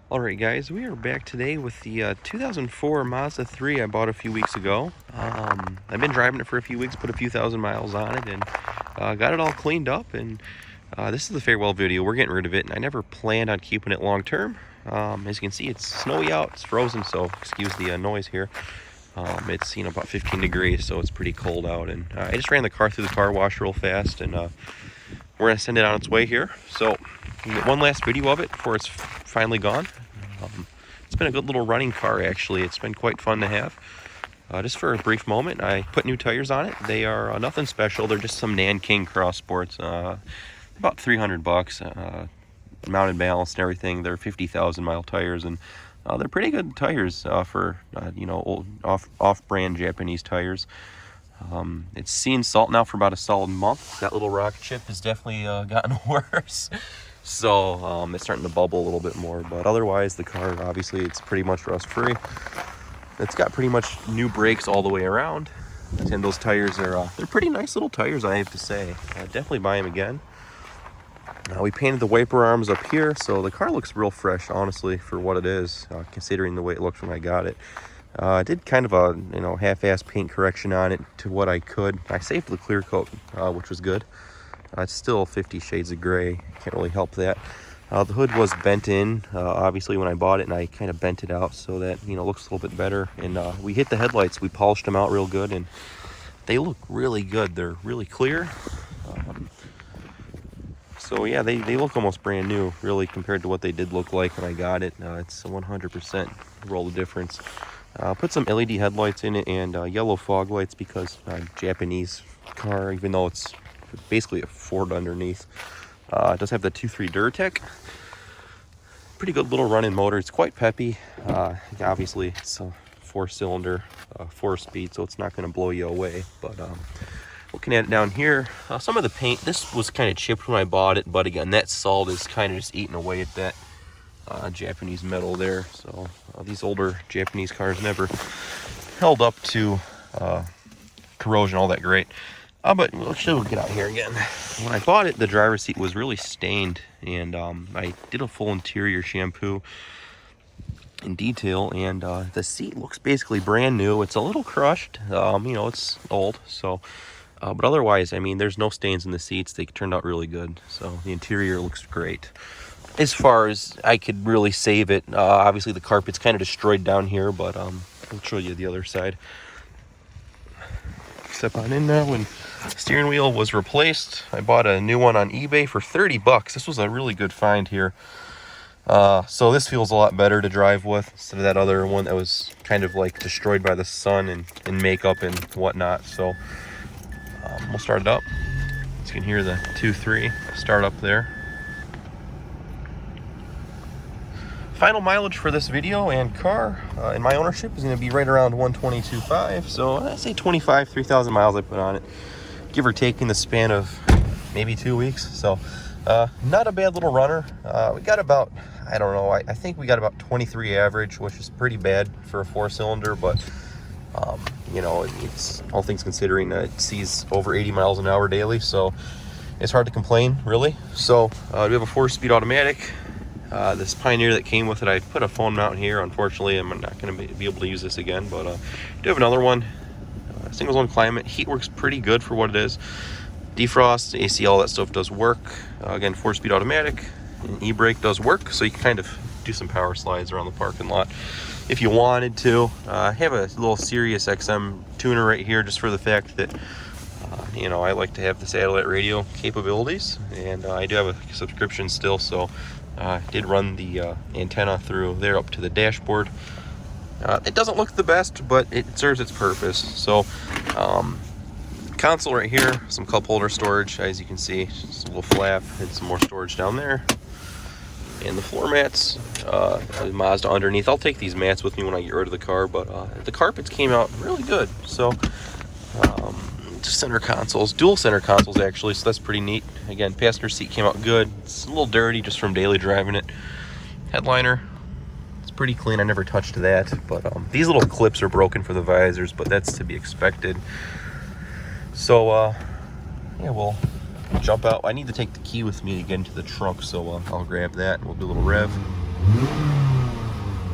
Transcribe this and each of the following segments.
Alright guys, we are back today with the 2004 Mazda 3 I bought a few weeks ago. I've been driving it for a few weeks, put a few thousand miles on it, and got it all cleaned up. And this is the farewell video. We're getting rid of it, and I never planned on keeping it long term. As you can see, it's snowy out, it's frozen, so excuse the noise here. It's about 15 degrees, so it's pretty cold out, and I just ran the car through the car wash real fast, and we're gonna send it on its way here. So we get one last video of it before it's finally gone. It's been a good little running car, actually. It's been quite fun to have. Just for a brief moment, I put new tires on it. They are nothing special. They're just some Nanking Cross Sports, about 300 bucks, mounted balance and everything. They're 50,000 mile tires, and they're pretty good tires for old off-brand Japanese tires. It's seen salt now for about a solid month. That little rock chip has definitely gotten worse. So it's starting to bubble a little bit more, but otherwise the car, obviously, it's pretty much rust free. It's got pretty much new brakes all the way around, and those tires are they're pretty nice little tires, I have to say. Definitely buy them again. We painted the wiper arms up here, so the car looks real fresh, honestly, for what it is, considering the way it looked when I got it. I did kind of a half-ass paint correction on it to what I could. I saved the clear coat, which was good. It's still 50 shades of gray. Can't really help that. The hood was bent in, obviously, when I bought it, and I kind of bent it out so that, looks a little bit better. And we hit the headlights. We polished them out real good, and they look really good. They're really clear. So, yeah, they look almost brand new, really, compared to what they did look like when I got it. It's a 100% world of difference. Put some LED headlights in it and yellow fog lights because Japanese car, even though it's basically a Ford underneath. It does have the 2.3 Duratec. Pretty good little running motor. It's quite peppy. Obviously, it's a 4-cylinder, 4-speed, so it's not going to blow you away. But looking at it down here, some of the paint, this was kind of chipped when I bought it, but again, that salt is kind of just eating away at that Japanese metal there. So these older Japanese cars never held up to corrosion all that great. But we'll get out here again. When I bought it, the driver's seat was really stained, and I did a full interior shampoo in detail, and the seat looks basically brand new. It's a little crushed, it's old, so but otherwise, I mean, there's no stains in the seats. They turned out really good, so the interior looks great. As far as I could really save it, obviously the carpet's kind of destroyed down here, but I'll show you the other side. Step on in now. When the steering wheel was replaced, I bought a new one on eBay for 30 bucks. This was a really good find here. So this feels a lot better to drive with instead of that other one that was kind of like destroyed by the sun and makeup and whatnot. So we'll start it up. As you can hear the 2.3 start up there. Final mileage for this video and car in my ownership is going to be right around 122.5. So I say 3,000 miles I put on it, give or take, in the span of maybe 2 weeks. So not a bad little runner. We got about, I don't know, I think we got about 23 average, which is pretty bad for a 4-cylinder, but it's, all things considering, it sees over 80 miles an hour daily, so it's hard to complain, really. So we have a 4-speed automatic. This Pioneer that came with it, I put a phone mount here. Unfortunately, I'm not going to be able to use this again, but I do have another one. Single zone climate. Heat works pretty good for what it is. Defrost, AC, all that stuff does work. Again, 4-speed automatic. And e-brake does work, so you can kind of do some power slides around the parking lot if you wanted to. I have a little Sirius XM tuner right here just for the fact that I like to have the satellite radio capabilities, and I do have a subscription still, so I did run the antenna through there up to the dashboard. It doesn't look the best, but it serves its purpose. So console right here, some cup holder storage, as you can see, just a little flap and some more storage down there. And the floor mats, Mazda underneath. I'll take these mats with me when I get rid of the car, but the carpets came out really good. So just center consoles, dual center consoles actually, so that's pretty neat. Again, passenger seat came out good. It's a little dirty just from daily driving it. Headliner, it's pretty clean. I never touched that, but these little clips are broken for the visors, but that's to be expected. So yeah, we'll jump out. I need to take the key with me to get into the trunk, so I'll grab that and we'll do a little rev.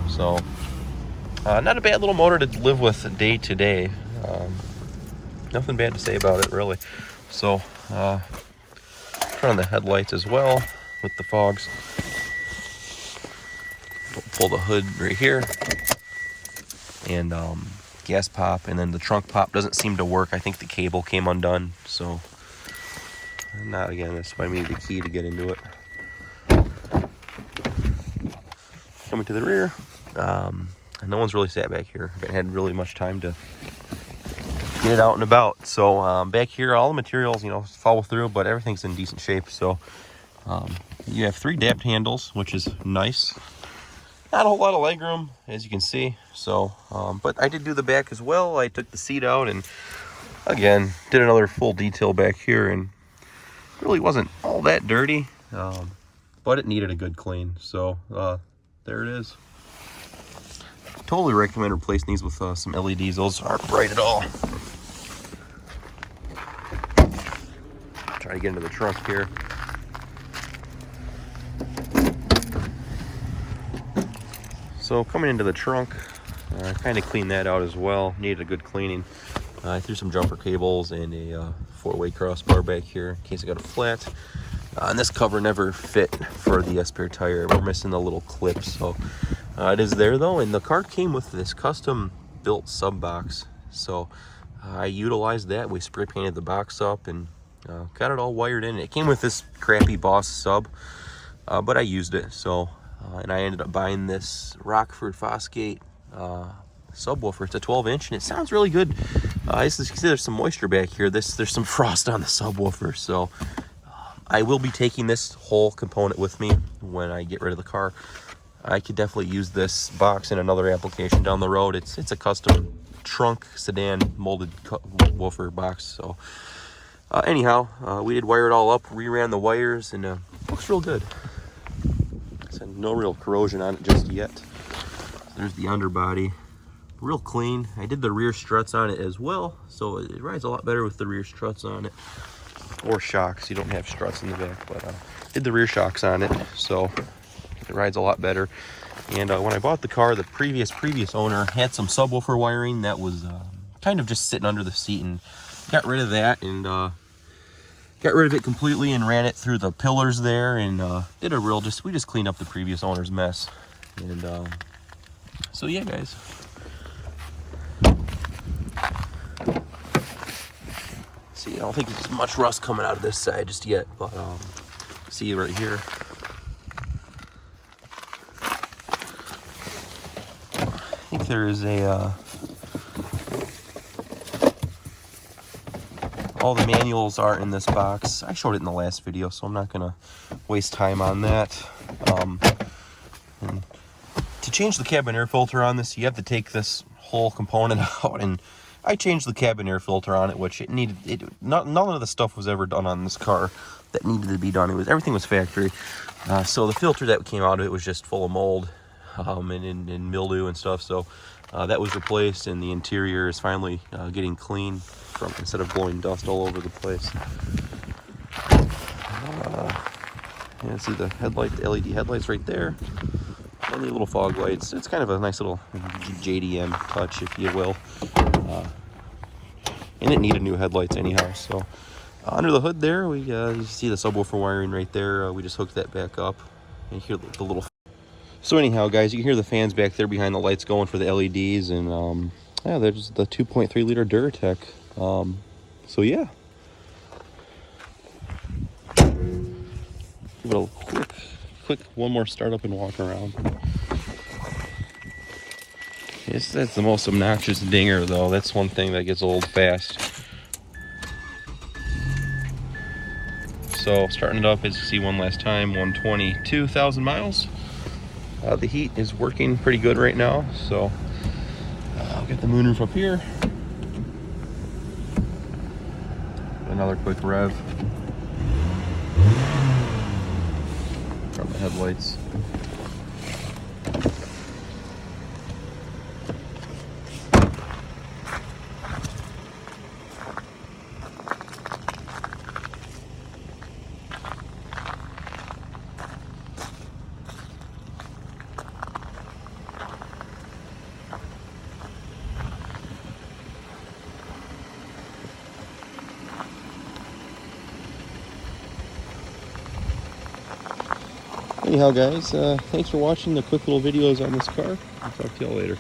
So not a bad little motor to live with day to day. Nothing bad to say about it, really. So turn on the headlights as well with the fogs. Pull the hood right here, and gas pop, and then the trunk pop doesn't seem to work. I think the cable came undone, so not again. That's why I needed the key to get into it. Coming to the rear, and no one's really sat back here. I haven't had really much time to get it out and about. So back here, all the materials, follow through, but everything's in decent shape. So you have 3 dapped handles, which is nice. Not a whole lot of legroom, as you can see. So, but I did do the back as well. I took the seat out and again did another full detail back here, and really wasn't all that dirty, but it needed a good clean. So there it is. Totally recommend replacing these with some LEDs. Those aren't bright at all. Try to get into the trunk here. So coming into the trunk, I kind of cleaned that out as well. Needed a good cleaning. I threw some jumper cables and a 4-way crossbar back here in case I got a flat. And this cover never fit for the spare tire. We're missing the little clip, so it is there though. And the car came with this custom built sub box, so I utilized that. We spray painted the box up and got it all wired in. It came with this crappy Boss sub, but I used it. So and I ended up buying this Rockford Fosgate subwoofer. It's a 12-inch, and it sounds really good. As you can see, there's some moisture back here. There's some frost on the subwoofer, so I will be taking this whole component with me when I get rid of the car. I could definitely use this box in another application down the road. It's a custom trunk sedan molded woofer box. So anyhow, we did wire it all up, reran the wires, and looks real good. So no real corrosion on it just yet. There's the underbody, real clean. I did the rear struts on it as well, so it rides a lot better with the rear struts on it, or shocks. You don't have struts in the back, but did the rear shocks on it, so it rides a lot better. And when I bought the car, the previous owner had some subwoofer wiring that was kind of just sitting under the seat, and got rid of that and got rid of it completely and ran it through the pillars there, and did a real we just cleaned up the previous owner's mess. And so yeah, guys. See, I don't think there's much rust coming out of this side just yet, but see right here. I think there is a all the manuals are in this box. I showed it in the last video, so I'm not gonna waste time on that. And to change the cabin air filter on this, you have to take this whole component out, and I changed the cabin air filter on it, which none of the stuff was ever done on this car that needed to be done. Everything was factory. So the filter that came out of it was just full of mold and mildew and stuff. So that was replaced, and the interior is finally getting clean instead of blowing dust all over the place. Yeah, see the LED headlights right there. And the little fog lights. It's kind of a nice little JDM touch, if you will. And it needed new headlights anyhow. So under the hood there, you see the subwoofer wiring right there. We just hooked that back up. And you hear the little. So anyhow, guys, you can hear the fans back there behind the lights going for the LEDs, and yeah, there's the 2.3 liter Duratec. So yeah. Give it a quick one more startup and walk around. Yes, that's the most obnoxious dinger, though. That's one thing that gets old fast. So starting it up, as you see one last time, 122,000 miles. The heat is working pretty good right now, so I'll get the moonroof up here. Another quick rev. From the headlights. Anyhow, guys, thanks for watching the quick little videos on this car. I'll talk to y'all later.